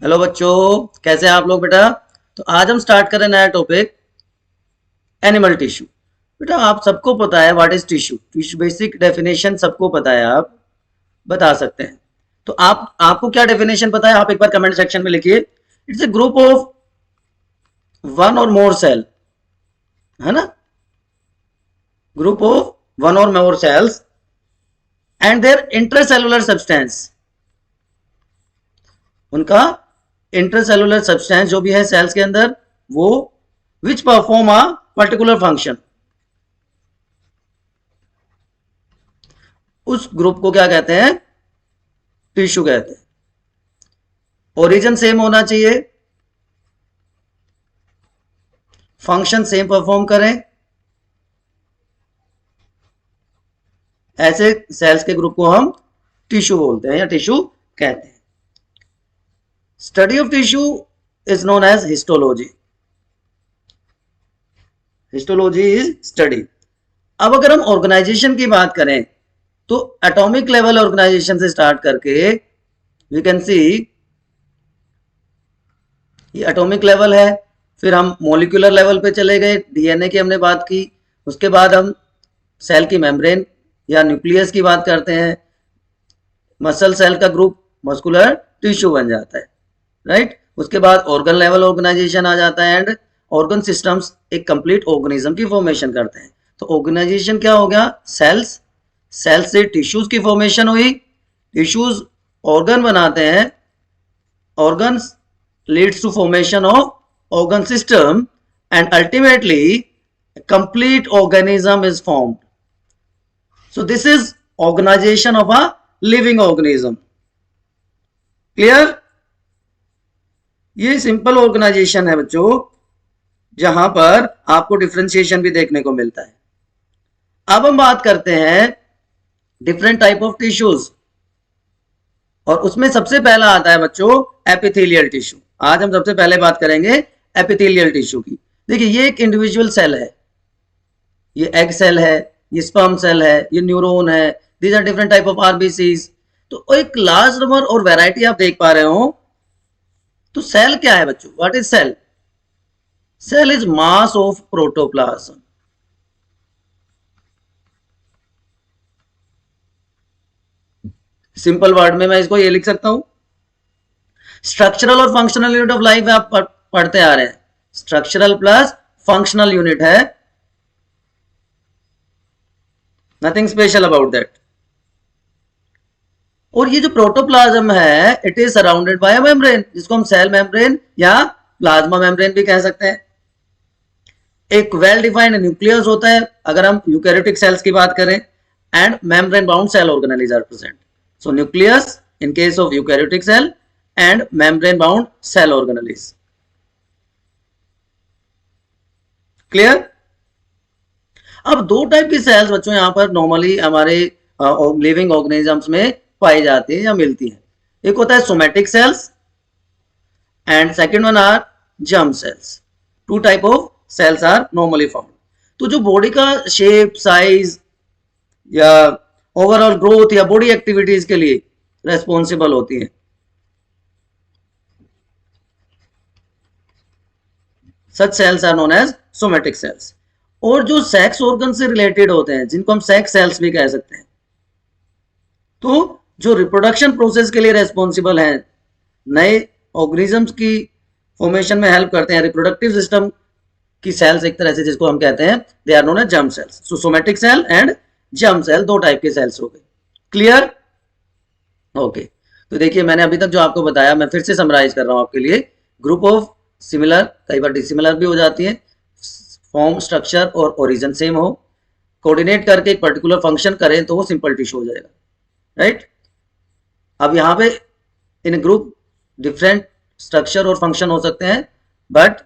Hello बच्चों, कैसे हैं आप लोग बेटा। तो आज हम स्टार्ट करें नया टॉपिक, एनिमल टिश्यू। बेटा आप सबको पता है what is tissue. Tissue basic definition सबको पता है, आप बता सकते हैं। तो आपको क्या डेफिनेशन पता है, आप एक बार कमेंट सेक्शन में लिखिए। It's a group of one or more cell, है ना। Group of one or more cells and their intercellular substance, उनका इंटरसेलुलर सब्सटेंस जो भी है सेल्स के अंदर, वो which perform a particular function, उस ग्रुप को क्या कहते हैं, टिश्यू कहते हैं। ओरिजिन सेम होना चाहिए, फंक्शन सेम परफॉर्म करें, ऐसे सेल्स के ग्रुप को हम टिश्यू बोलते हैं या टिश्यू कहते हैं। Study of tissue is known as histology. Histology is study. अब अगर हम ऑर्गेनाइजेशन की बात करें तो एटॉमिक लेवल ऑर्गेनाइजेशन से स्टार्ट करके वी कैन सी ये एटॉमिक लेवल है, फिर हम मॉलिक्यूलर लेवल पे चले गए, डीएनए की हमने बात की, उसके बाद हम सेल की मेम्ब्रेन या न्यूक्लियस की बात करते हैं, मसल सेल का ग्रुप मस्कुलर टिश्यू बन जाता है, राइट। उसके बाद ऑर्गन लेवल ऑर्गेनाइजेशन आ जाता है एंड ऑर्गन सिस्टम्स एक कंप्लीट ऑर्गेनिज्म की फॉर्मेशन करते हैं। तो ऑर्गेनाइजेशन क्या हो गया, सेल्स, सेल्स से टिश्यूज की फॉर्मेशन हुई, टिश्यूज ऑर्गन बनाते हैं, organs leads to formation of organ system and ultimately a complete organism is formed. So this is organization of a living organism. Clear? ये सिंपल ऑर्गेनाइजेशन है बच्चों, जहां पर आपको डिफरेंशिएशन भी देखने को मिलता है। अब हम बात करते हैं डिफरेंट टाइप ऑफ टिश्यूज, और उसमें सबसे पहला आता है बच्चों एपिथेलियल टिश्यू। आज हम सबसे पहले बात करेंगे एपिथेलियल टिश्यू की। देखिए ये एक इंडिविजुअल सेल है, ये एग सेल है, ये स्पर्म सेल है, ये न्यूरॉन है, these are different type of RBCs. तो एक लार्ज नंबर और वैरायटी आप देख पा रहे हो। तो सेल क्या है बच्चों, what is cell? Cell is mass of protoplasm. Simple word में मैं इसको ये लिख सकता हूं, स्ट्रक्चरल और फंक्शनल यूनिट ऑफ लाइफ आप पढ़ते आ रहे हैं, स्ट्रक्चरल प्लस फंक्शनल यूनिट है, नथिंग स्पेशल अबाउट दैट। और ये जो प्रोटोप्लाज्म है it is surrounded by a membrane, जिसको हम सेल मेम्ब्रेन या प्लाज्मा मेम्ब्रेन भी कह सकते हैं। एक वेल डिफाइंड न्यूक्लियस होता है अगर हम यूकैरियोटिक सेल्स की बात करें, and membrane bound cell organelles are present. So nucleus in case of eukaryotic cell and membrane bound cell organelles. Clear? अब दो टाइप की सेल्स बच्चों यहां पर नॉर्मली हमारे लिविंग ऑर्गेनिजम्स में पाई जाती है या मिलती है। एक होता है somatic cells and second one are germ cells. Two type of cells are normally found. तो जो बॉडी का शेप, साइज या ओवरऑल ग्रोथ या बॉडी एक्टिविटीज के लिए रेस्पॉन्सिबल होती है, such cells are known as somatic cells. और जो सेक्स ऑर्गन से रिलेटेड होते हैं, जिनको हम सेक्स सेल्स भी कह सकते हैं, तो जो रिप्रोडक्शन प्रोसेस के लिए रेस्पॉन्सिबल हैं, नए ऑर्गेनिजम्स की फॉर्मेशन में हेल्प करते हैं, रिप्रोडक्टिव सिस्टम की सेल्स एक तरह से जिसको हम कहते हैं, they are known as germ cells. So somatic cell and germ cell दो टाइप के सेल्स हो गए। क्लियर? ओके। तो देखिए मैंने अभी तक जो आपको बताया मैं फिर से समराइज कर रहा हूं आपके लिए। ग्रुप ऑफ सिमिलर, कई बार डिसिमिलर भी हो जाती है, फॉर्म, स्ट्रक्चर और ओरिजिन सेम हो, कोऑर्डिनेट करके एक पर्टिकुलर फंक्शन करें तो वो सिंपल टिश्यू हो जाएगा, राइट। अब यहाँ पे इन ग्रुप डिफरेंट स्ट्रक्चर और फंक्शन हो सकते हैं, बट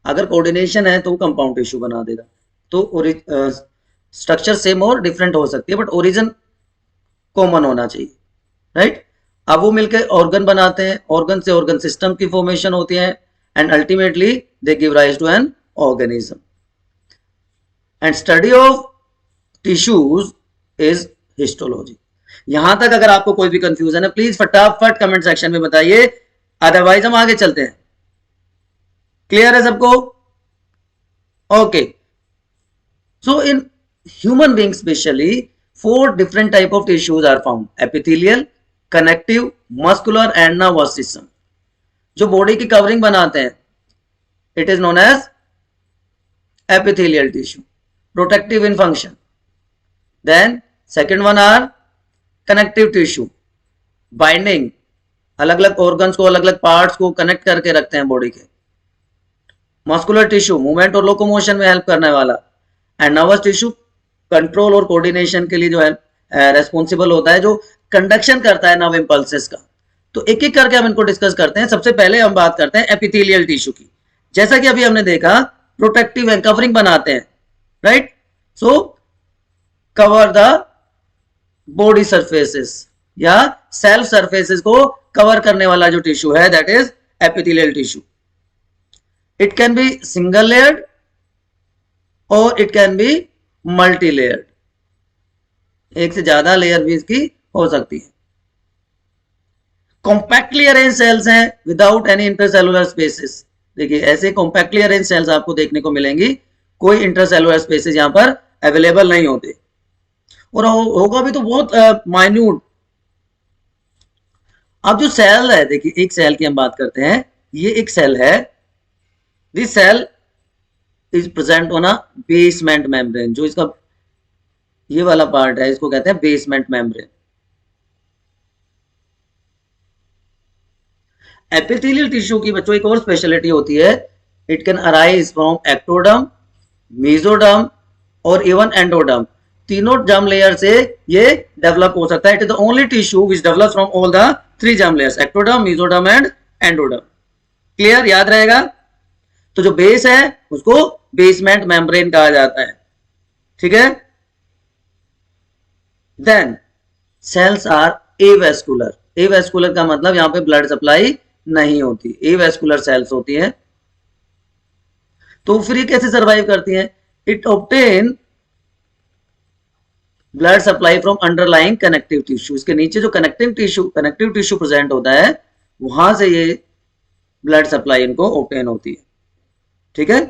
अगर कोऑर्डिनेशन है तो वो कंपाउंड टिश्यू बना देगा। तो स्ट्रक्चर सेम और डिफरेंट हो सकती है बट ओरिजिन कॉमन होना चाहिए, राइट। अब वो मिलकर ऑर्गन बनाते हैं, ऑर्गन से ऑर्गन सिस्टम की फॉर्मेशन होती है and ultimately they give rise to an organism. And study of tissues is histology. यहां तक अगर आपको कोई भी कंफ्यूजन है प्लीज फटाफट कमेंट सेक्शन में बताइए, अदरवाइज हम आगे चलते हैं। क्लियर है सबको? Okay, so in human being specially 4 different type of tissues are found: epithelial, connective, muscular and nervous system. जो बॉडी की कवरिंग बनाते हैं, it is known as epithelial tissue, protective in function. Then second one are connective tissue, binding, अलग अलग organs को, अलग अलग parts को कनेक्ट करके रखते हैं बॉडी के. मस्कुलर टिश्यू, मूवमेंट और लोकोमोशन में हेल्प करने वाला. एंड नर्वस टिश्यू, कंट्रोल और कोऑर्डिनेशन के लिए जो है रेस्पॉन्सिबल होता है, जो कंडक्शन करता है नर्व इंपल्सेस का. तो एक एक करके हम इनको डिस्कस करते हैं. सबसे पहले हम बात करते हैं एपिथेलियल टिश्यू की. जैसा कि अभी हमने देखा, प्रोटेक्टिव एंड कवरिंग बनाते हैं, right? So cover the body surfaces या सेल्फ सरफेसेस को कवर करने वाला जो टिश्यू है, that is epithelial tissue. It can be single layered or it can be multi layered. एक से ज्यादा लेयर भी इसकी हो सकती है. कॉम्पैक्टली अरेंज सेल्स हैं विदाउट एनी इंटरसेलुलर स्पेसेस. देखिए, ऐसे कॉम्पैक्टली अरेंज सेल्स आपको देखने को मिलेंगी, कोई इंटरसेलुलर स्पेसेस यहां पर अवेलेबल नहीं होते, और होगा भी तो बहुत माइन्यूट. अब जो सेल है, देखिए एक सेल की हम बात करते हैं. ये एक सेल है. This cell is present on a basement membrane. जो इसका ये वाला पार्ट है, इसको कहते हैं बेसमेंट मेम्ब्रेन. एपिथेलियल टिश्यू की बच्चों एक और स्पेशलिटी होती है. It can arise from ectoderm, mesoderm और इवन एंडोडर्म. तीनों जर्म लेयर से ये डेवलप हो सकता है. It is the only tissue which develops from all the 3 germ layers, ectoderm, mesoderm and endoderm. Clear? याद रहेगा. तो जो बेस है उसको बेसमेंट मेम्ब्रेन कहा जाता है. ठीक है. Then cells are avascular. Avascular का मतलब यहां पे ब्लड सप्लाई नहीं होती, एवेस्कुलर सेल्स होती है. तो फिर ये कैसे सरवाइव करती हैं? It obtain blood supply from underlying connective tissue. इसके नीचे जो कनेक्टिव टिश्यू प्रेजेंट होता है, वहां से ये ब्लड सप्लाई इनको ऑब्टेन होती है. ठीक है.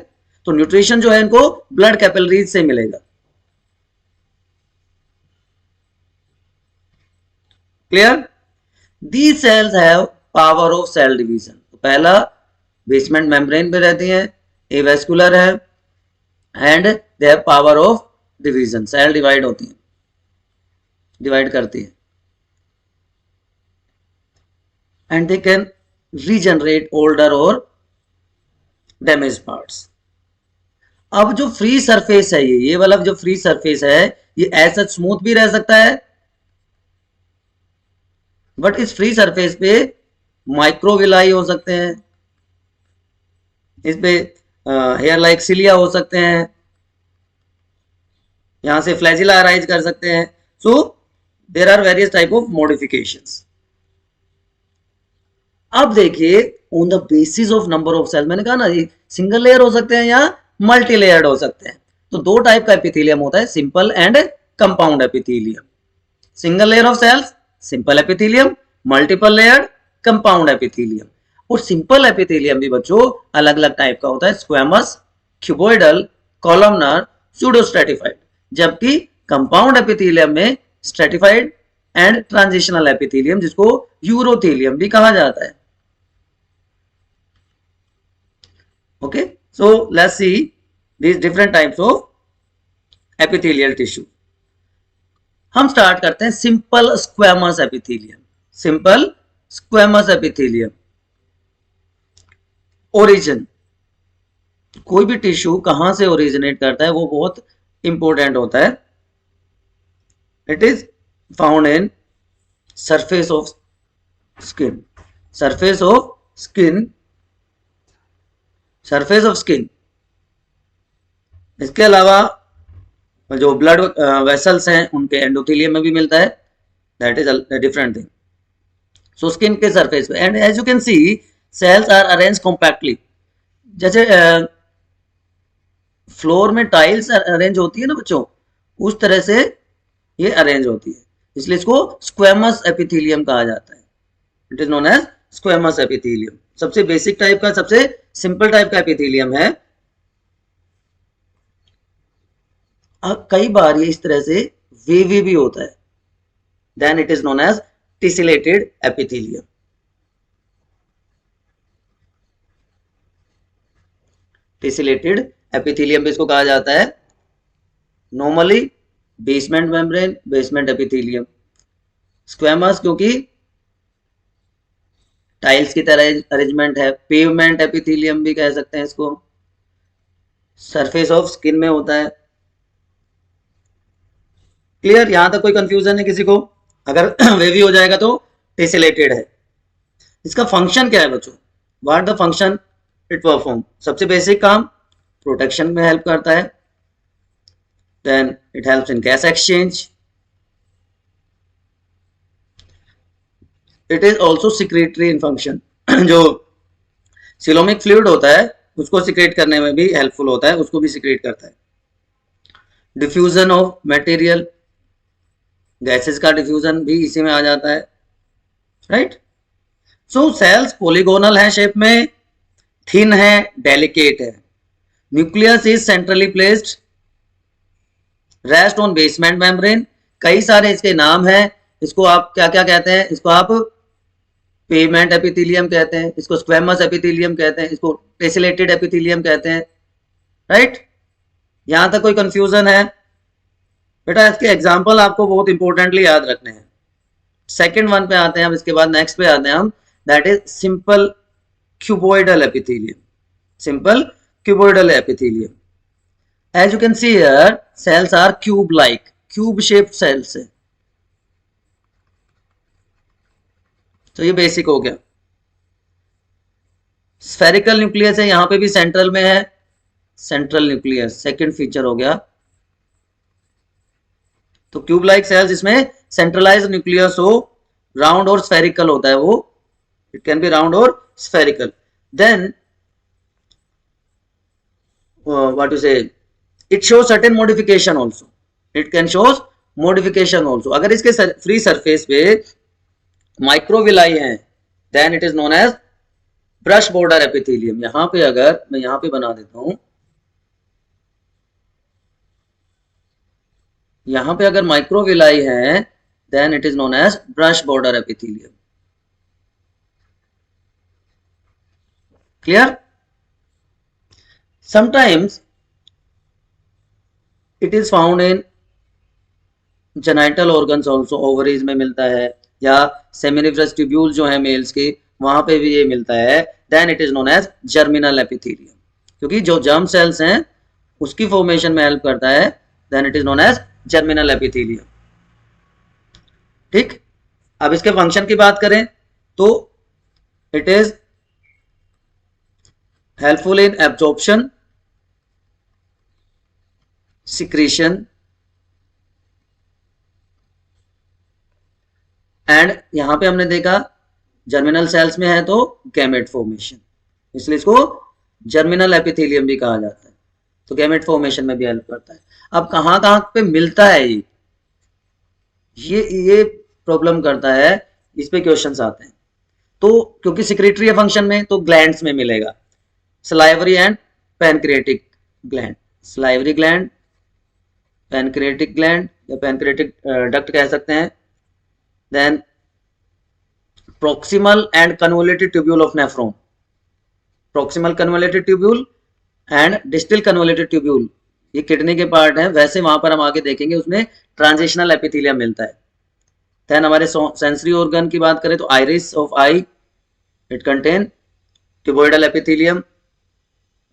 तो न्यूट्रिशन जो है इनको ब्लड कैपिलरीज से मिलेगा. Clear? These cells have power of cell division. तो पहला बेसमेंट मेम्ब्रेन पे रहती हैं, एवेस्कुलर है, and they have power of division. Cell divide होती है, डिवाइड करती है, and they can regenerate older और डैमेज पार्ट्स. अब जो फ्री सरफेस है, ये वाला जो फ्री सरफेस है, ये ऐसा स्मूथ भी रह सकता है, बट इस फ्री सरफेस पे माइक्रोविलाई हो सकते हैं, इस पे हेयर लाइक सिलिया हो सकते हैं, यहां से फ्लैजिला अराइज कर सकते हैं. So there are various type of modifications. अब देखिए, on the basis of number of cells, मैंने कहा ना, ये सिंगल लेयर हो सकते हैं या मल्टी लेयर्ड हो सकते हैं. तो 2 टाइप का एपिथेलियम होता है, simple and compound epithelium. Single layer of cells simple epithelium, multiple layered compound epithelium. और सिंपल एपिथेलियम भी बच्चों अलग अलग टाइप का होता है, स्क्वेमस, क्यूबॉइडल, कॉलमनर, सूडोस्ट्रेटिफाइड. जबकि कंपाउंड एपिथेलियम में स्ट्रेटिफाइड एंड ट्रांजिशनल एपिथेलियम, जिसको यूरोथेलियम भी कहा जाता है. Okay, so let's see these different types of epithelial tissue. हम स्टार्ट करते हैं simple squamous epithelium. Simple squamous epithelium. Origin, कोई भी टिश्यू कहां से ओरिजिनेट करता है वो बहुत इंपॉर्टेंट होता है. It is found in surface of skin. Surface of skin, surface of skin. इसके अलावा जो ब्लड वेसल्स हैं उनके एंडोथेलियम में भी मिलता है. That is a different thing. So skin के सरफेस पे, and as you can see cells are arrange compactly. जैसे फ्लोर में टाइल्स अरेंज होती है ना बच्चों, उस तरह से ये अरेंज होती है, इसलिए इसको स्क्वेमस एपिथेलियम कहा जाता है. It is known as squamous epithelium, सबसे बेसिक टाइप का, सबसे सिंपल टाइप का एपिथेलियम है। कई बार ये इस तरह से वेवी भी होता है, then it is known as tessellated epithelium. Tessellated epithelium भी इसको कहा जाता है। Normally basement membrane, basement epithelium. Squamous क्योंकि टाइल्स की तरह अरेंजमेंट है। पेवमेंट एपिथेलियम भी कह सकते हैं इसको, सरफेस ऑफ स्किन में होता है। क्लियर? यहां तक कोई कंफ्यूजन है किसी को? अगर वेवी हो जाएगा तो टेसेलेटेड है। इसका फंक्शन क्या है बच्चों? What the function it perform? सबसे बेसिक काम, प्रोटेक्शन में हेल्प करता है। Then it helps in gas exchange. It is also secretory in function. जो सिलोमिक फ्लूइड होता है उसको सिक्रेट करने में भी हेल्पफुल होता है, उसको भी सिक्रेट करता है। डिफ्यूजन ऑफ मटेरियल, गैसेस का डिफ्यूजन भी इसी में आ जाता है, राइट? सो सेल्स पॉलीगोनल है शेप में, थिन है, डेलिकेट है। Nucleus is centrally placed, rest on basement membrane. कई सारे इसके नाम हैं। इसको आप क्या क्या कहते हैं? इसको आप पेवमेंट एपिथेलियम कहते हैं, इसको स्क्वेमस एपिथेलियम कहते हैं, इसको टेसेलेटेड एपिथेलियम कहते हैं, राइट? यहां तक कोई कंफ्यूजन है? बेटा इसके एग्जाम्पल आपको बहुत इंपॉर्टेंटली याद रखने हैं। सेकेंड वन पे आते हैं हम, इसके बाद नेक्स्ट पे आते हैं हम, that is simple cuboidal epithelium. Simple cuboidal epithelium, as you can see here, cells are cube like, cube shaped cells है। तो ये बेसिक हो गया। स्फेरिकल न्यूक्लियस है, यहां पे भी सेंट्रल में है, सेंट्रल न्यूक्लियस सेकंड फीचर हो गया। तो क्यूब लाइक सेल्स, इसमें सेंट्रलाइज न्यूक्लियस हो, राउंड और स्फेरिकल होता है वो, इट कैन बी राउंड और spherical. Then what you say, it show certain modification also, it can show modification also. अगर इसके फ्री सरफेस पे माइक्रोविलाई हैं, then it is known as brush border epithelium. यहां पे अगर मैं यहां पे बना देता हूं, यहां पे अगर माइक्रोविलाई है, then it is known as brush border epithelium. Clear? Sometimes it is found in genital organs also, ovaries में मिलता है, या सेमिनिफरस ट्यूब्यूल जो है मेल्स के, वहां पे भी ये मिलता है। Then it is known as germinal epithelium, क्योंकि जो जर्म सेल्स हैं उसकी फॉर्मेशन में हेल्प करता है। Then it is known as germinal epithelium. ठीक, अब इसके फंक्शन की बात करें तो it is helpful in absorption, secretion, and यहां पे हमने देखा जर्मिनल सेल्स में है तो गैमेट फॉर्मेशन, इसलिए इसको जर्मिनल एपिथेलियम भी कहा जाता है। तो गैमेट फॉर्मेशन में भी हेल्प करता है। अब कहां कहां पे मिलता है ये प्रॉब्लम करता है, इस पे क्वेश्चंस आते हैं। तो क्योंकि सिक्रेटरी है फंक्शन में, तो ग्लैंड्स में मिलेगा, salivary and pancreatic gland. Salivary gland, pancreatic gland या पैनक्रिएटिक डक्ट कह सकते हैं। देन proximal and convoluted tubule of nephron, proximal convoluted tubule and distal convoluted tubule, ये किडनी के पार्ट है, वैसे वहां पर हम आगे देखेंगे उसमें ट्रांजिशनल एपिथेलियम मिलता है। देन हमारे सेंसरी ऑर्गन की बात करें तो iris of eye, it contain cuboidal epithelium.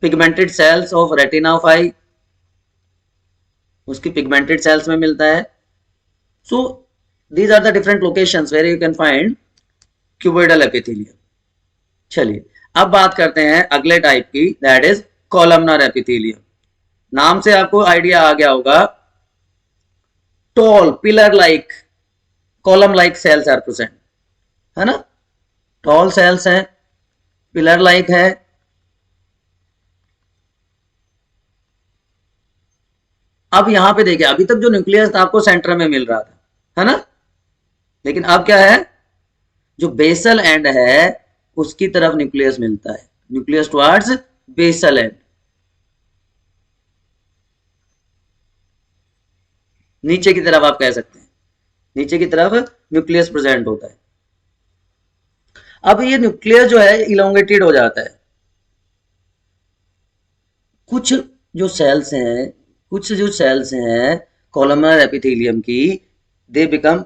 Pigmented cells of retina of eye, उसकी पिगमेंटेड सेल्स में मिलता है। So these are the different locations where you can find cuboidal epithelium. चलिए अब बात करते हैं अगले टाइप की, दैट इज कॉलमनर एपिथेलियम। नाम से आपको आइडिया आ गया होगा, tall pillar like column like cells are present, है ना? टॉल सेल्स हैं, पिलर लाइक है। अब यहां पे देखिए, अभी तक जो न्यूक्लियस था आपको सेंटर में मिल रहा था, है ना? लेकिन अब क्या है, जो बेसल एंड है उसकी तरफ न्यूक्लियस मिलता है, न्यूक्लियस टुवर्ड्स बेसल एंड। नीचे की तरफ आप कह सकते हैं, नीचे की तरफ न्यूक्लियस प्रेजेंट होता है। अब ये न्यूक्लियस जो है इलोंगेटेड हो जाता है। कुछ जो सेल्स हैं कॉलमनर एपिथेलियम की, they become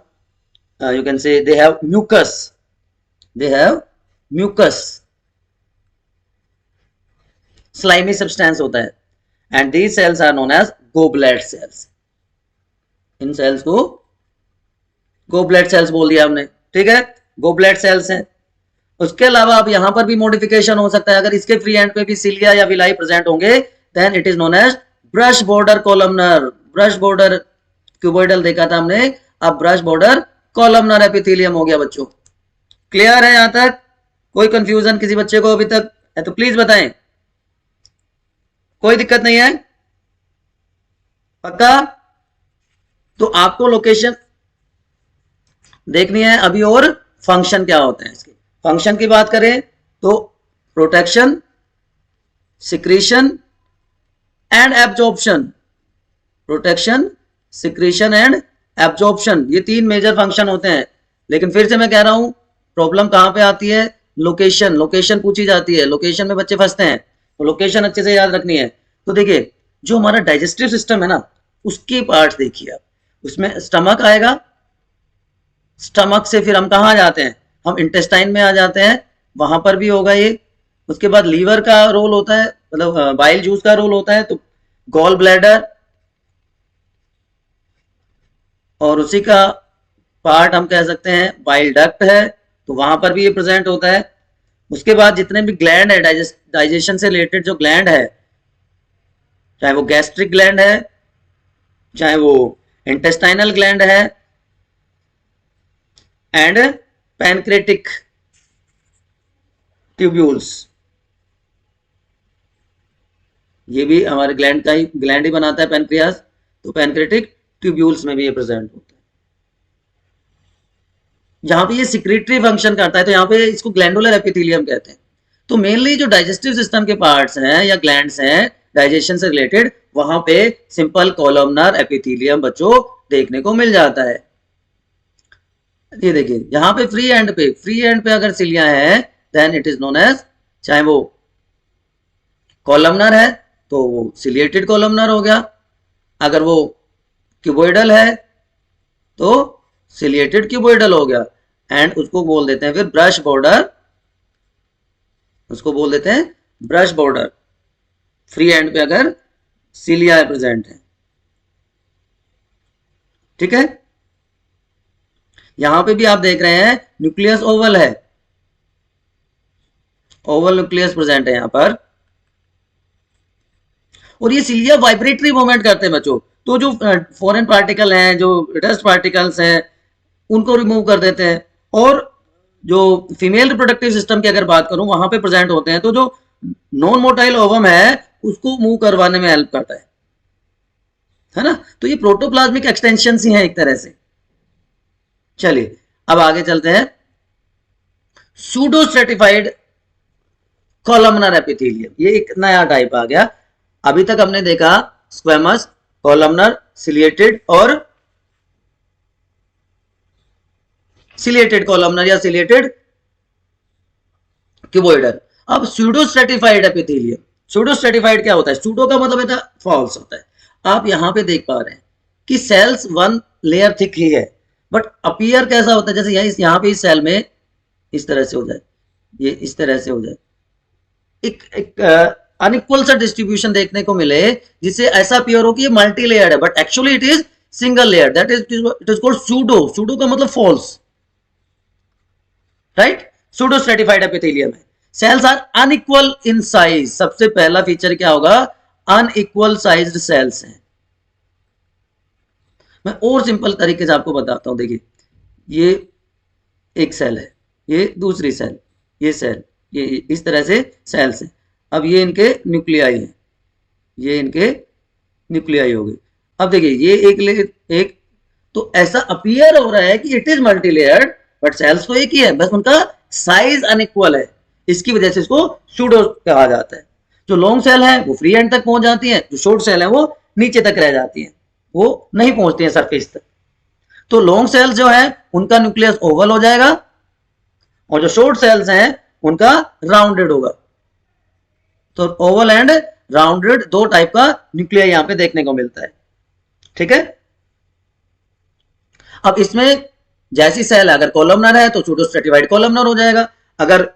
you can say they have mucus slimy substance होता है, and these cells are known as goblet cells। In sales को गोबलेट सेल्स बोल दिया हमने, ठीक है, गोबलेट सेल्स हैं। उसके अलावा अब यहां पर भी मॉडिफिकेशन हो सकता है, अगर इसके फ्री एंड पे भी सिलिया या विलाई प्रेजेंट होंगे then it is known as brush border columnar. Brush border cuboidal देखा था हमने, अब ब्रश बॉर्डर कॉलमनर एपिथेलियम हो गया बच्चों। क्लियर है यहां तक? कोई कंफ्यूजन किसी बच्चे को अभी तक है तो प्लीज बताएं, कोई दिक्कत नहीं है? पक्का? तो आपको लोकेशन देखनी है अभी, और फंक्शन क्या होते हैं इसके। फंक्शन की बात करें तो protection, secretion and absorption. Protection, secretion and absorption, ये तीन मेजर फंक्शन होते हैं। लेकिन फिर से मैं कह रहा हूं, प्रॉब्लम कहां पे आती है? लोकेशन। लोकेशन पूछी जाती है, लोकेशन में बच्चे फंसते हैं, तो लोकेशन अच्छे से याद रखनी है। तो देखिए, जो हमारा डाइजेस्टिव सिस्टम है ना, उसके पार्ट देखिए आप, उसमें स्टमक आएगा, स्टमक से फिर हम कहाँ जाते हैं? हम इंटेस्टाइन में आ जाते हैं, वहां पर भी होगा ये। उसके बाद लीवर का रोल होता है, मतलब बाइल जूस का रोल होता है, तो गॉल ब्लैडर, और उसी का पार्ट हम कह सकते हैं बाइल डक्ट है, तो वहां पर भी ये प्रेजेंट होता है। उसके बाद जितने भी ग्लैंड है, डाइजेशन से रिलेटेड जो ग्लैंड है, चाहे वो गैस्ट्रिक ग्लैंड है, चाहे वो इंटेस्टाइनल ग्लैंड है, एंड पैनक्रेटिक ट्यूब्यूल्स, ये भी हमारे ग्लैंड का ही, ग्लैंड ही बनाता है पैनक्रियास, तो पैनक्रेटिक ट्यूब्यूल्स में भी ये प्रेजेंट होता है। जहां पे ये सिक्रेटरी फंक्शन करता है, तो यहाँ पे इसको ग्लैंडुलर एपिथेलियम कहते हैं। तो मेनली जो डाइजेस्टिव सिस्टम के पार्ट्स हैं या ग्लैंड्स हैं डाइजेशन से रिलेटेड, वहां पे सिंपल कॉलमनर एपिथेलियम बच्चों देखने को मिल जाता है। ये देखिए, यहाँ पे फ्री एंड पे अगर सिलिया है then it is known as, चाहे वो कॉलमनर है तो वो सिलिएटेड कॉलमनर हो गया, अगर वो क्यूबोइडल है तो सिलिएटेड क्यूबोइडल हो गया, एंड उसको बोल देते हैं फिर ब्रश बॉर्डर, उसको बोल देते हैं ब्रश बॉर्डर। फ्री एंड पे अगर सिलिया प्रेजेंट है, ठीक है। यहां पे भी आप देख रहे हैं न्यूक्लियस ओवल है, ओवल न्यूक्लियस प्रेजेंट है यहां पर, और ये सिलिया वाइब्रेटरी मूवमेंट करते हैं बच्चों। तो जो फॉरेन पार्टिकल हैं, जो डस्ट पार्टिकल्स हैं, उनको रिमूव कर देते हैं। और जो फीमेल रिप्रोडक्टिव सिस्टम की अगर बात करूं, वहां पे प्रेजेंट होते हैं, तो जो नॉन मोटाइल ओवम है उसको मूव करवाने में हेल्प करता है ना। तो ये प्रोटोप्लाज्मिक एक्सटेंशन ही है एक तरह से। चलिए अब आगे चलते हैं। सूडोस्ट्रेटिफाइड कॉलमनर एपिथेलियम, ये एक नया टाइप आ गया। अभी तक हमने देखा स्क्वेमस, कॉलमनर, सिलिएटेड और सिलिएटेड कॉलमनर या सिलिएटेड क्यूबोइडल। अब सूडोस्ट्रेटिफाइड एपिथेलियम, सूडोस्ट्रेटिफाइड क्या होता है? सूडो का मतलब है फॉल्स होता है। आप यहां पे देख पा रहे हैं कि सेल्स वन लेयर थिक ही है, बट अपीयर कैसा होता है? जैसे यहां पे इस सेल में इस तरह से हो जाए, ये इस तरह से हो जाए, एक अनइक्वल सा डिस्ट्रीब्यूशन देखने को मिले, जिससे ऐसा अपीयर हो कि ये मल्टी लेयर्ड है, but actually it is single layer, that is called pseudo. Pseudo का मतलब फॉल्स, राइट। सूडोस्ट्रेटिफाइड एपिथेलियम है। Cells are unequal in size, सबसे पहला फीचर क्या होगा? अनइक्वल साइज्ड सेल्स हैं। मैं और सिंपल तरीके से आपको बताता हूं। देखिए, ये एक सेल है, ये दूसरी सेल, ये सेल, ये इस तरह से सेल्स हैं। अब ये इनके न्यूक्लियाई हैं, ये इनके न्यूक्लियाई हो गए। अब देखिए, ये एक तो ऐसा अपीयर हो रहा है कि it is multi layered, but cells तो एक ही है, बस उनका साइज अनइक्वल है। इसकी वजह से इसको सूडो कहा जाता है। जो लॉन्ग सेल है वो फ्री एंड तक पहुंच जाती है, जो शॉर्ट सेल है वो नीचे तक रह जाती है, वो नहीं पहुंचती है सरफेस तक। तो लॉन्ग सेल्स जो है उनका न्यूक्लियस ओवल हो जाएगा और जो शॉर्ट सेल्स हैं उनका राउंडेड होगा। तो ओवल एंड राउंडेड दो टाइप का न्यूक्लियर यहां पे देखने को मिलता है। ठीक है, अब इसमें जैसी सेल अगर कॉलमनर है तो सूडो स्ट्रेटिफाइड कॉलमनर हो जाएगा, अगर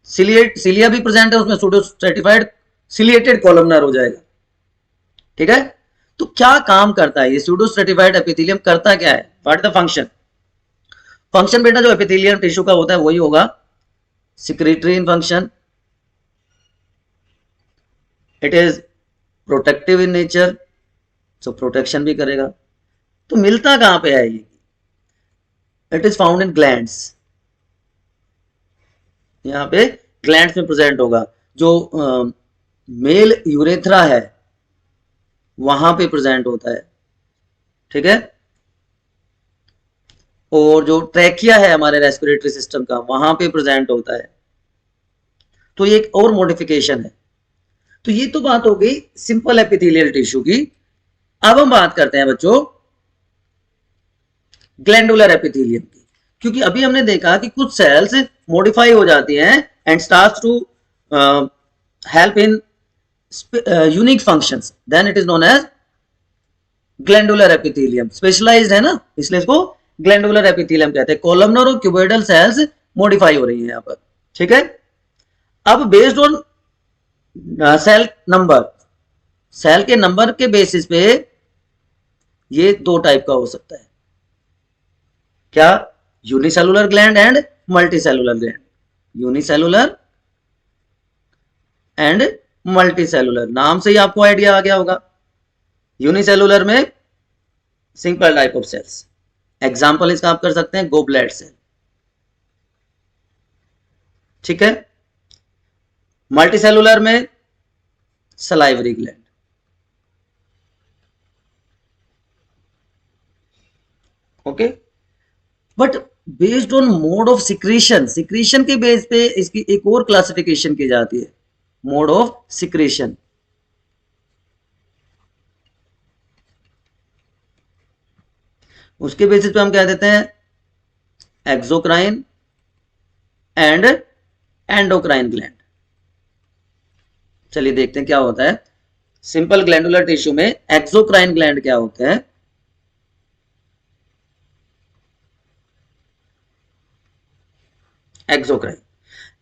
सिलिया भी प्रेजेंट है उसमें सूडो स्ट्रेटिफाइड सिलिएटेड कॉलमनर हो जाएगा। ठीक है, तो क्या काम करता है ये सूडो स्ट्रेटिफाइड एपिथेलियम, करता क्या है, व्हाट द फंक्शन? फंक्शन बेटा जो एपिथेलियम टिश्यू का होता है वही होगा secretory in function, it is protective in nature, so protection भी करेगा। तो मिलता कहां पे है ये? It is found in glands, यहां पे ग्लैंड्स में प्रेजेंट होगा। जो मेल यूरेथ्रा है वहां पे प्रेजेंट होता है। ठीक है, और जो ट्रैकिया है हमारे रेस्पिरेटरी सिस्टम का वहां पे प्रेजेंट होता है। तो ये एक और मॉडिफिकेशन है। तो ये तो बात हो गई सिंपल एपिथेलियल टिश्यू की। अब हम बात करते हैं बच्चों ग्लैंडुलर एपिथेलियम की, क्योंकि अभी हमने देखा कि कुछ सेल्स मॉडिफाई हो जाती हैं and starts to help in unique functions, then it is known as glandular epithelium. Specialized है ना, इसलिए इसको ग्लैंडुलर एपिथेलियम कहते हैं। कॉलमनर और क्यूबोइडल सेल्स मॉडिफाई हो रही हैं यहाँ पर। ठीक है, अब based on cell number, cell के नंबर के बेसिस पे ये दो टाइप का हो सकता है। क्या? Unicellular gland and multicellular gland. Unicellular and multicellular, नाम से ही आपको आइडिया आ गया होगा। यूनिसेलुलर में simple type of cells, example इसका आप कर सकते हैं गोब्लेट सेल। ठीक है, मल्टीसेलुलर में salivary gland. Okay, but based on mode of secretion, secretion के बेस पे इसकी एक और क्लासिफिकेशन की जाती है, मोड ऑफ सिक्रीशन। उसके बेसिस पे हम कह देते हैं एक्सोक्राइन एंड एंडोक्राइन ग्लैंड। चलिए देखते हैं क्या होता है। सिंपल ग्लैंडुलर टिश्यू में एक्सोक्राइन ग्लैंड क्या होते हैं? Exocrine,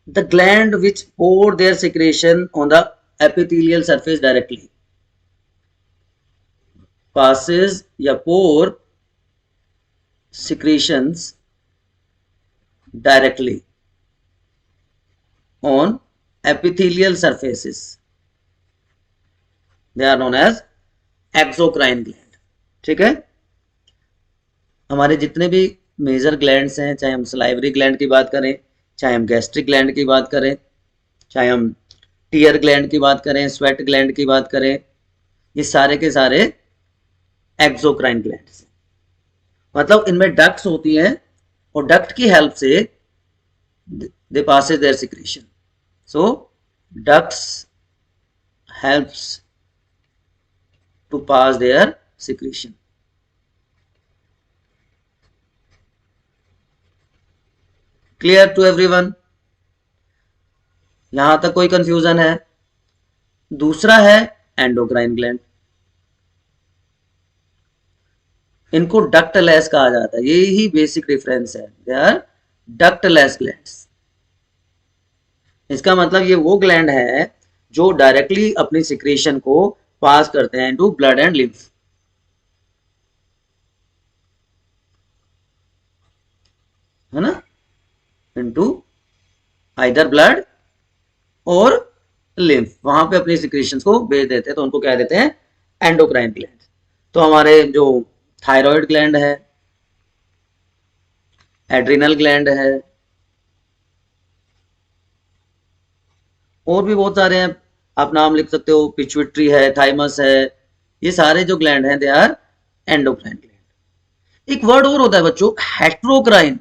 the gland which pour their secretion on the epithelial surface directly, passes या pour secretions directly on epithelial surfaces, they are known as exocrine gland। ठीक है, हमारे जितने भी मेजर ग्लैंड्स हैं, चाहे हम सलाइवरी ग्लैंड की बात करें, चाहे हम गैस्ट्रिक ग्लैंड की बात करें, चाहे हम टीयर ग्लैंड की बात करें, स्वेट ग्लैंड की बात करें, ये सारे के सारे एक्सोक्राइन ग्लैंड्स हैं। मतलब इनमें डक्ट्स होती हैं और डक्ट की हेल्प से they passes their secretion, so ducts helps to pass their secretion. Clear to everyone? यहां तक कोई कंफ्यूजन है? दूसरा है एंडोक्राइन ग्लैंड, इनको डक्टलेस कहा जाता है, यही बेसिक डिफरेंस है, दे आर डक्टलेस ग्लैंड्स। इसका मतलब ये वो ग्लैंड है जो डायरेक्टली अपनी सिक्रेशन को पास करते हैं इनटू ब्लड एंड लिम्फ, है ना, इनटू आइदर ब्लड और लिम्फ, वहां पे अपनी सिक्रेशंस को भेज देते हैं, तो उनको कह देते हैं एंडोक्राइन ग्लैंड। तो हमारे जो थायराइड ग्लैंड है, एड्रिनल ग्लैंड है, और भी बहुत सारे हैं, आप नाम लिख सकते हो, पिट्यूटरी है, थाइमस है, ये सारे जो ग्लैंड हैं दे आर एंडोक्राइन ग्लैंड। एक वर्ड और होता है बच्चों, हेट्रोक्राइन।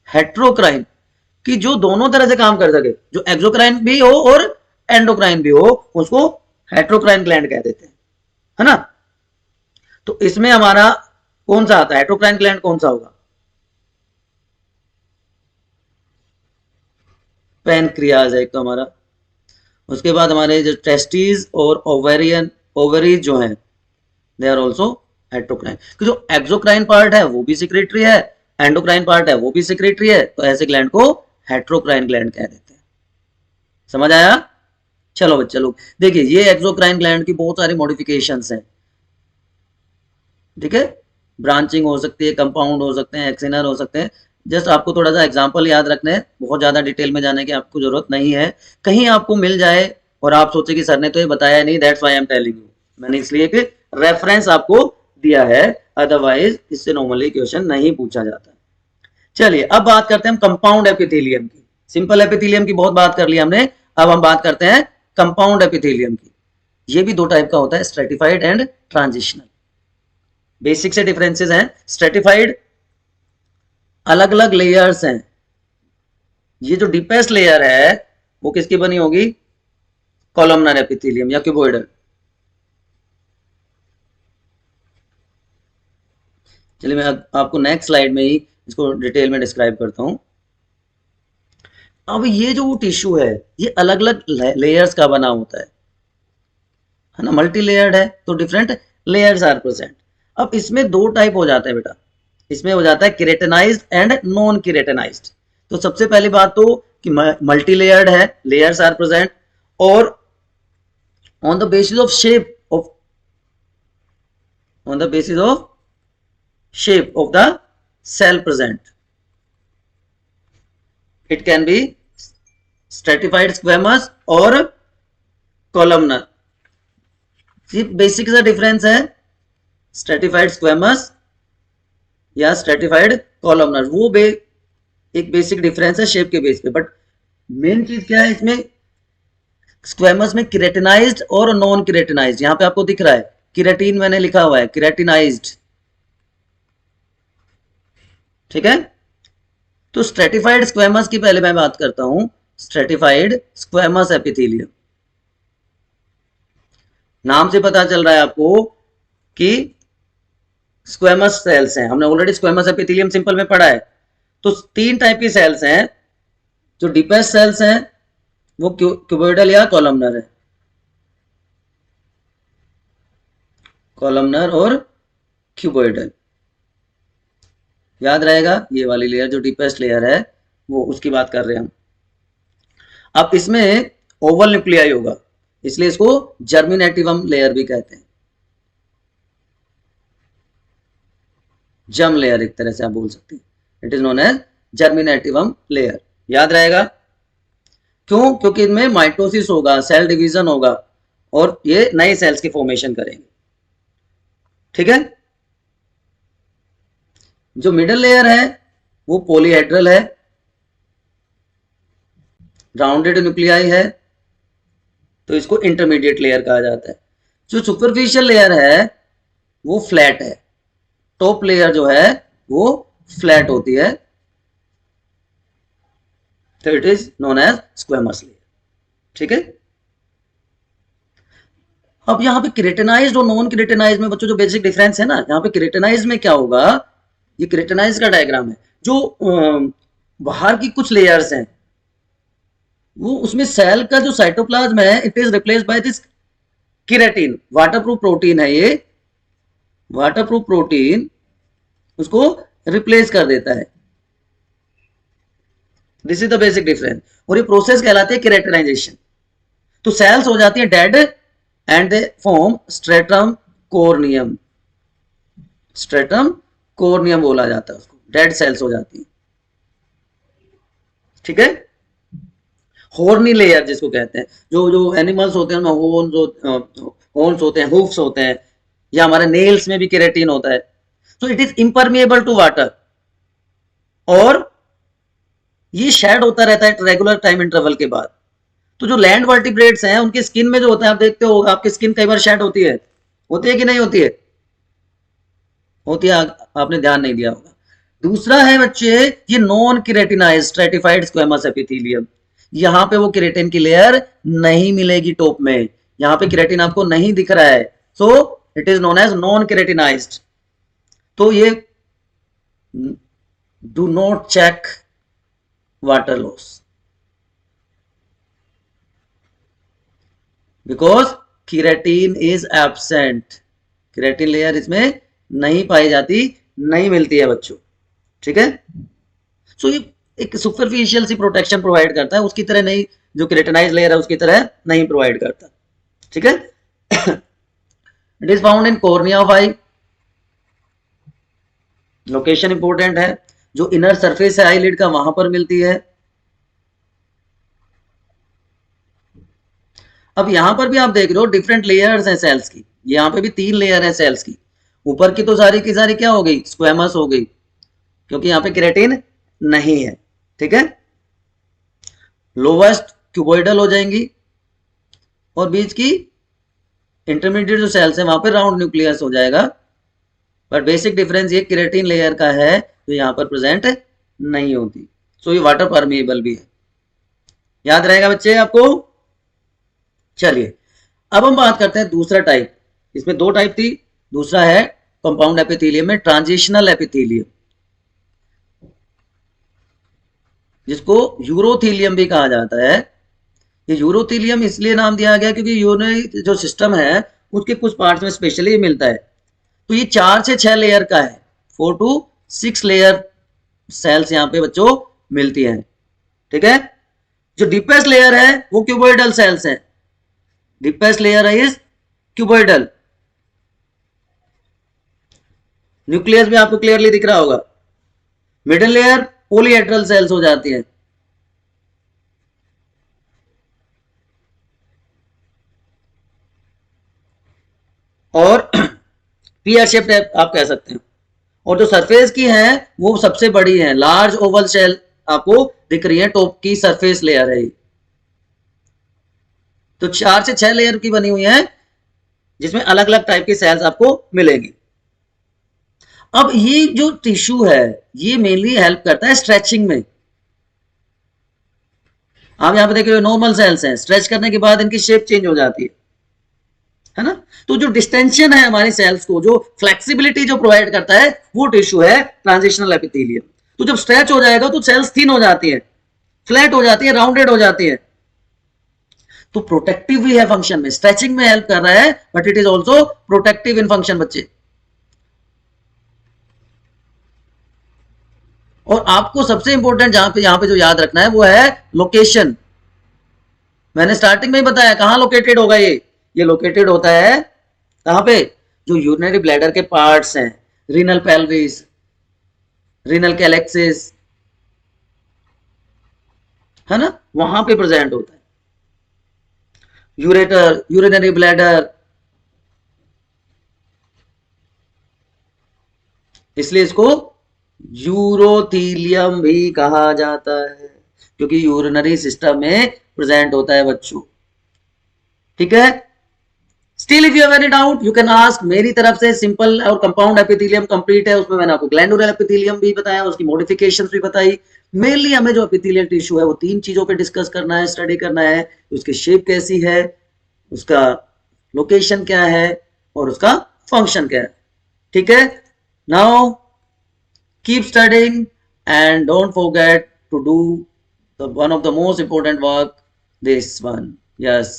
हेट्रोक्राइन कि जो दोनों तरह से काम कर सके, जो एक्सोक्राइन भी हो और एंडोक्राइन भी हो, उसको हेट्रोक्राइन ग्लैंड कह देते हैं, है ना। तो इसमें हमारा कौन सा आता है, हेट्रोक्राइन ग्लैंड कौन सा होगा, पैनक्रियाज है एक तो हमारा। उसके बाद हमारे जो टेस्टिस और ओवरीज जो है, दे आर ऑल्सो हेट्रोक्राइन। जो एक्सोक्राइन पार्ट है वो भी सिक्रेटरी है, एंडोक्राइन पार्ट है वो भी सिक्रेटरी है, तो ऐसे ग्लैंड को हेट्रोक्राइन ग्लैंड कह देते हैं। समझ आया। चलो बच्चे लोग देखिए, ये एक्सोक्राइन ग्लैंड की बहुत सारी मॉडिफिकेशंस हैं, ठीक है। ब्रांचिंग हो सकती है, कंपाउंड हो सकते हैं, एक्सिनर हो सकते हैं। जस्ट आपको थोड़ा सा एग्जांपल याद रखने हैं, बहुत ज्यादा डिटेल में जाने की आपको जरूरत नहीं है। कहीं आपको मिल जाए और आप सोचे कि सर ने तो ये बताया नहीं, that's why I am telling you, मैंने इसलिए कि रेफरेंस आपको दिया है, अदरवाइज इससे नॉर्मली क्वेश्चन नहीं पूछा जाता। चलिए अब बात करते हैं हम कंपाउंड एपिथेलियम की। सिंपल एपिथेलियम की बहुत बात कर ली हमने, अब हम बात करते हैं कंपाउंड एपिथेलियम की। ये भी दो टाइप का होता है, स्ट्रेटिफाइड एंड ट्रांजिशनल। बेसिक से डिफरेंसेस हैं। स्ट्रेटिफाइड अलग अलग लेयर्स हैं, ये जो डीपेस्ट लेयर है वो किसकी बनी होगी, कॉलमनर एपिथेलियम या क्यूबोइडल। चलिए मैं आपको नेक्स्ट स्लाइड में ही इसको डिटेल में डिस्क्राइब करता हूं। अब ये जो टिश्यू है ये अलग अलग लेयर्स का बना होता है ना, मल्टी लेयर्ड है, तो डिफरेंट लेयर्स आर प्रेजेंट। अब इसमें दो टाइप हो जाता है बेटा, इसमें हो जाता है केरेटिनाइज्ड एंड नॉन केरेटिनाइज्ड। तो सबसे पहली बात तो कि मल्टी लेयर्ड है, लेयर्स आर प्रेजेंट, और on the basis of shape of the cell present, it can be stratified squamous और कॉलमनर। ये बेसिक सा डिफरेंस है, स्ट्रेटिफाइड स्क्वेमस या स्ट्रेटिफाइड कॉलमनर, वो एक बेसिक डिफरेंस है शेप के बेस पे। बट मेन चीज क्या है इसमें, स्क्वेमस में केराटिनाइज्ड और नॉन केराटिनाइज्ड, यहां पे आपको दिख रहा है केराटिन मैंने लिखा हुआ है, केराटिनाइज्ड, ठीक है। तो स्ट्रेटिफाइड स्क्वेमस की पहले मैं बात करता हूं, स्ट्रेटिफाइड स्क्वेमस एपिथेलियम। नाम से पता चल रहा है आपको कि स्क्वेमस सेल्स हैं, हमने ऑलरेडी स्क्वेमस एपिथेलियम सिंपल में पढ़ा है। तो तीन टाइप की सेल्स हैं, जो डीपेस्ट सेल्स हैं वो क्यूबोइडल या कॉलमनर है, कॉलमनर और क्यूबोइडल, याद रहेगा ये वाली लेयर जो डीपेस्ट लेयर है वो, उसकी बात कर रहे हैं हम। अब इसमें ओवल न्यूक्लियाई होगा, इसलिए इसको जर्मिनेटिवम लेयर भी कहते हैं, जर्म लेयर एक तरह से आप बोल सकते हैं, it is known as germinativum layer, याद रहेगा। क्यों, क्योंकि इनमें माइटोसिस होगा, सेल डिवीजन होगा और ये नए सेल्स की फॉर्मेशन करेंगे, ठीक है। जो मिडल लेयर है वो पॉलीहेड्रल है, राउंडेड न्यूक्लियाई है, तो इसको इंटरमीडिएट लेयर कहा जाता है। जो सुपरफिशियल लेयर है वो फ्लैट है, टॉप लेयर जो है वो फ्लैट होती है, तो it is known as squamous layer, ठीक है। अब यहाँ पे केराटिनाइज्ड और नॉन केराटिनाइज्ड में बच्चों जो बेसिक डिफरेंस है ना, यहाँ पे केराटिनाइज्ड में क्या होगा, ये केराटिनाइज्ड का डायग्राम है, जो बाहर की कुछ लेयर्स हैं वो उसमें सेल का जो साइटोप्लाज्म है it is replaced by this keratin, waterproof protein है ये, वाटरप्रूफ प्रोटीन उसको रिप्लेस कर देता है, this is the basic difference, और ये प्रोसेस कहलाती है केराटिनाइजेशन। तो सेल्स हो जाती है dead and they form stratum corneum, stratum corneum बोला जाता है उसको, डेड सेल्स हो जाती है, ठीक है। हॉर्नी लेयर जिसको कहते हैं, जो जो एनिमल्स होते हैं हॉर्न्स होते हैं, हुफ्स होते हैं, या हमारे नेल्स में भी केराटिन होता है, तो it is impermeable to water, और ये शेड होता रहता है रेगुलर टाइम इंटरवल के बाद। तो जो लैंड वर्टिब्रेट्स हैं उनकी स्किन में जो होता है, आप देखते हो आपकी स्किन कई बार शेड होती है कि नहीं होती है, होती है, आपने ध्यान नहीं दिया होगा। दूसरा है बच्चे ये non keratinized stratified squamous epithelium. यहां पे वो केराटिन की लेयर नहीं मिलेगी टॉप में, यहां पे केराटिन आपको नहीं दिख रहा है, so it is known as non keratinized. तो ये do not check water loss because keratin is absent, keratin layer इसमें नहीं पाई जाती, नहीं मिलती है बच्चों, ठीक है। सो ये एक सुपरफिशियल सी प्रोटेक्शन प्रोवाइड करता है, उसकी तरह नहीं, जो केराटिनाइज लेयर है उसकी तरह नहीं प्रोवाइड करता, ठीक है। It is found in cornea of I, location important है, जो इनर सरफेस है आईलिड का वहां पर मिलती है। अब यहां पर भी आप देख रहे हो डिफरेंट लेयर्स हैं सेल्स की, यहां पे भी 3 लेयर है सेल्स की, ऊपर की तो सारी की सारी क्या हो गई, स्क्वेमस हो गई, क्योंकि यहां पे केराटिन नहीं है, ठीक है। लोवेस्ट क्यूबॉइडल हो जाएंगी और बीच की इंटरमीडिएट जो सेल्स है वहां पे राउंड न्यूक्लियस हो जाएगा, पर बेसिक डिफरेंस ये केराटिन लेयर का है जो यहां पर प्रेजेंट नहीं होती। सो ये वाटर परमेएबल भी है, याद रहेगा बच्चे आपको। चलिए अब हम बात करते हैं दूसरा टाइप, इसमें 2 टाइप थी, दूसरा है कंपाउंड एपिथेलियम में ट्रांजिशनल एपिथेलियम, जिसको यूरोथेलियम भी कहा जाता है। ये यूरोथेलियम इसलिए नाम दिया गया क्योंकि यूरिनरी जो सिस्टम है उसके कुछ पार्ट्स में स्पेशली मिलता है। तो ये 4 से 6 लेयर का है, 4 to 6 लेयर सेल्स यहाँ पे बच्चों मिलती हैं, ठीक है। जो डीपेस्ट लेयर है वो क्यूबॉइडल सेल्स है, डीपेस्ट लेयर है इज क्यूबॉइडल। न्यूक्लियस भी आपको क्लियरली दिख रहा होगा। मिडिल लेयर पॉलीहेड्रल सेल्स हो जाती है, और पीआर शेप आप कह सकते हैं। और जो सरफेस की है वो सबसे बड़ी है, लार्ज ओवल शेल आपको दिख रही है, टॉप की सरफेस लेयर है। तो 4 से 6 लेयर की बनी हुई है, जिसमें अलग अलग टाइप की सेल्स आपको मिलेंगी। अब ये जो टिश्यू है ये मेनली हेल्प करता है स्ट्रेचिंग में। आप यहां पे देख रहे हो नॉर्मल सेल्स हैं, स्ट्रेच करने के बाद इनकी शेप चेंज हो जाती है ना। तो जो डिस्टेंशन है हमारी सेल्स को, जो फ्लेक्सिबिलिटी जो प्रोवाइड करता है वो टिश्यू है ट्रांजिशनल एपिथेलियम। तो जब स्ट्रेच हो जाएगा तो सेल्स थिन हो जाती है, फ्लैट हो जाती है, राउंडेड हो जाती है। तो प्रोटेक्टिव भी है फंक्शन में, स्ट्रेचिंग में हेल्प कर रहा है, but it is also protective in function बच्चे। और आपको सबसे इंपॉर्टेंट यहां पे जो याद रखना है वो है लोकेशन। मैंने स्टार्टिंग में ही बताया कहां लोकेटेड होगा ये लोकेटेड होता है कहां पे, जो यूरिनरी ब्लैडर के पार्ट्स हैं, रीनल पेल्विस, रीनल कैलेक्सिस, है ना, वहां पे प्रेजेंट होता है। यूरेटर, यूरिनरी ब्लैडर, इसलिए इसको यूरोथीलियम भी कहा जाता है, क्योंकि यूरिनरी सिस्टम में प्रेजेंट होता है बच्चों, ठीक है। Still if you have any doubt you can ask. मेरी तरफ से सिंपल और कंपाउंड एपिथेलियम कंप्लीट है, उसमें मैंने आपको ग्लैंडुलर एपिथेलियम भी बताया, उसकी मॉडिफिकेशंस भी बताई। मेनली हमें जो एपिथेलियल टिश्यू है वो 3 चीजों पे डिस्कस करना है, स्टडी करना है, उसकी शेप कैसी है, उसका लोकेशन क्या है, और उसका फंक्शन क्या है, ठीक है। Now keep studying and don't forget to do one of the most important work, this one, yes,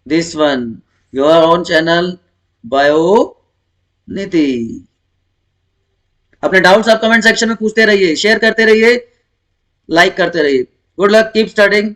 this one, your own channel bio नीति। अपने डाउट्स आप कमेंट सेक्शन में पूछते रहिए, शेयर करते रहिए, लाइक करते रहिए। Good luck, keep studying.